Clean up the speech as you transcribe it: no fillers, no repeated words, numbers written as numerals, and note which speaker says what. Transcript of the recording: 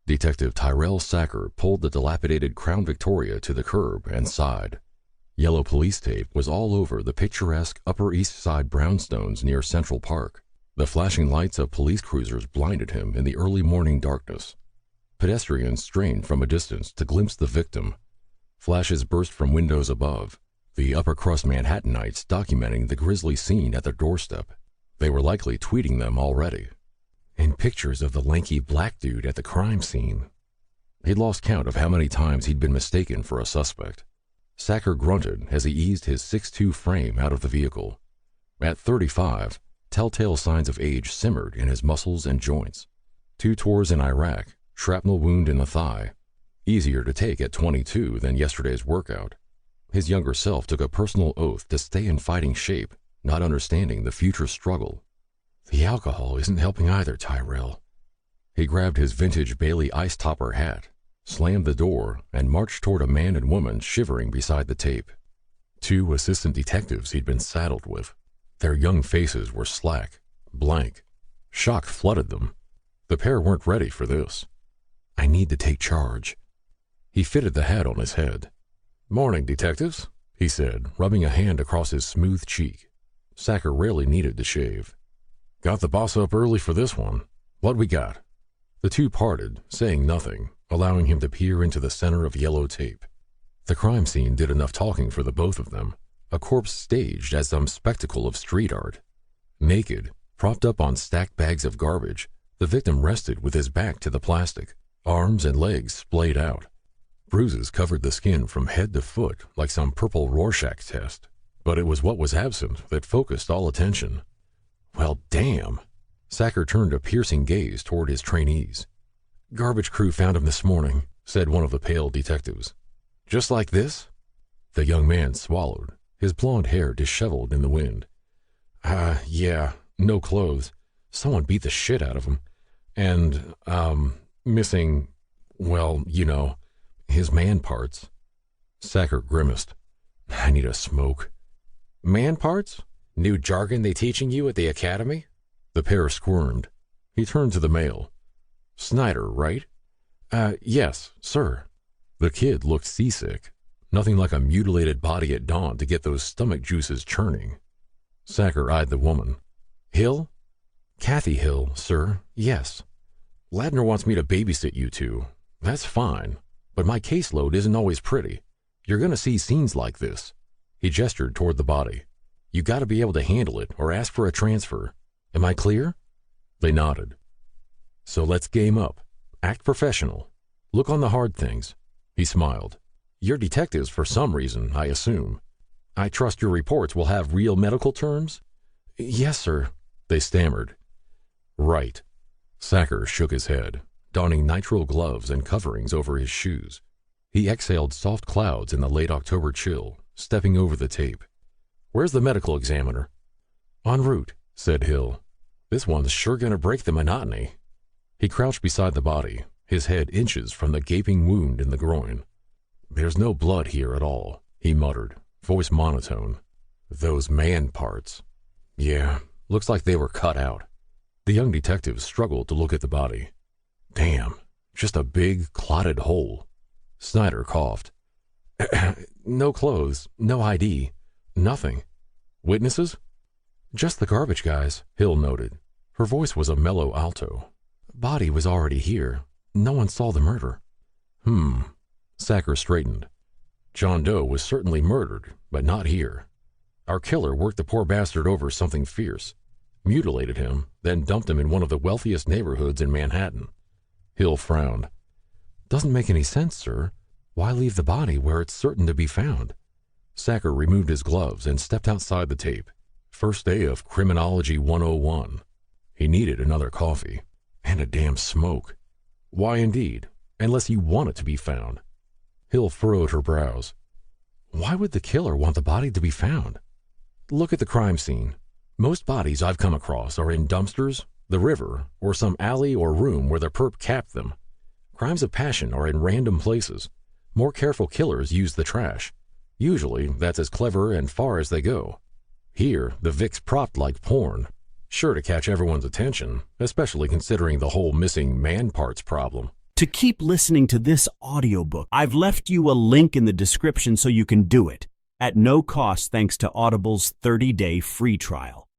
Speaker 1: Detective Tyrell Sacker pulled the dilapidated Crown Victoria to the curb and sighed. Yellow police tape was all over the picturesque Upper East Side brownstones near Central Park. The flashing lights of police cruisers blinded him in the early morning darkness. Pedestrians strained from a distance to glimpse the victim. Flashes burst from windows above, the upper-crust Manhattanites documenting the grisly scene at their doorstep. They were likely tweeting them already. And pictures of the lanky black dude at the crime scene. He'd lost count of how many times he'd been mistaken for a suspect. Sacker grunted as he eased his 6'2" frame out of the vehicle. At 35, telltale signs of age simmered in his muscles and joints. 2 tours in Iraq, shrapnel wound in the thigh. Easier to take at 22 than yesterday's workout. His younger self took a personal oath to stay in fighting shape, not understanding the future struggle. The alcohol isn't helping either, Tyrell. He grabbed his vintage Bailey ice topper hat, slammed the door, and marched toward a man and woman shivering beside the tape. 2 assistant detectives he'd been saddled with. Their young faces were slack, blank. Shock flooded them. The pair weren't ready for this. I need to take charge. He fitted the hat on his head. Morning, detectives, he said, rubbing a hand across his smooth cheek. Sacker rarely needed to shave. Got the boss up early for this one. What we got? The two parted, saying nothing, allowing him to peer into the center of yellow tape. The crime scene did enough talking for the both of them, a corpse staged as some spectacle of street art. Naked, propped up on stacked bags of garbage, the victim rested with his back to the plastic, arms and legs splayed out. Bruises covered the skin from head to foot like some purple Rorschach test, but it was what was absent that focused all attention. Well, damn! Sacker turned a piercing gaze toward his trainees. Garbage crew found him this morning, said one of the pale detectives. Just like this? The young man swallowed, his blonde hair disheveled in the wind. Yeah, no clothes. Someone beat the shit out of him. And, missing, well, you know, his man parts. Sacker grimaced. I need a smoke. Man parts? New jargon they teaching you at the academy? The pair squirmed. He turned to the male. Snyder, right? Yes, sir. The kid looked seasick. Nothing like a mutilated body at dawn to get those stomach juices churning. Sacker eyed the woman. Hill? Kathy Hill, sir, yes. Ladner wants me to babysit you two. That's fine, but my caseload isn't always pretty. You're going to see scenes like this. He gestured toward the body. You got to be able to handle it or ask for a transfer. Am I clear? They nodded. So let's game up. Act professional. Look on the hard things. He smiled. You're detectives for some reason, I assume. I trust your reports will have real medical terms? Yes, sir, they stammered. Right. Sacker shook his head, donning nitrile gloves and coverings over his shoes. He exhaled soft clouds in the late October chill, stepping over the tape. Where's the medical examiner? En route, said Hill. This one's sure gonna break the monotony. He crouched beside the body, his head inches from the gaping wound in the groin. There's no blood here at all, he muttered, voice monotone. Those man parts. Yeah, looks like they were cut out. The young detective struggled to look at the body. Damn, just a big, clotted hole. Snyder coughed. No clothes, no ID, nothing. Witnesses? Just the garbage guys, Hill noted. Her voice was a mellow alto. Body was already here. No one saw the murder. Sacker straightened. John Doe was certainly murdered, but not here. Our killer worked the poor bastard over something fierce, mutilated him, then dumped him in one of the wealthiest neighborhoods in Manhattan. Hill frowned. Doesn't make any sense, sir. Why leave the body where it's certain to be found? Sacker removed his gloves and stepped outside the tape. First day of Criminology 101. He needed another coffee. And a damn smoke. Why indeed, unless you want it to be found. Hill furrowed her brows. Why would the killer want the body to be found? Look at the crime scene. Most bodies I've come across are in dumpsters, the river, or some alley or room where the perp capped them. Crimes of passion are in random places. More careful killers use the trash. Usually, that's as clever and far as they go. Here, the Vic's propped like porn. Sure to catch everyone's attention, especially considering the whole missing man parts problem.
Speaker 2: to keep listening to this audiobook. I've left you a link in the description so you can do it at no cost thanks to Audible's 30-day free trial.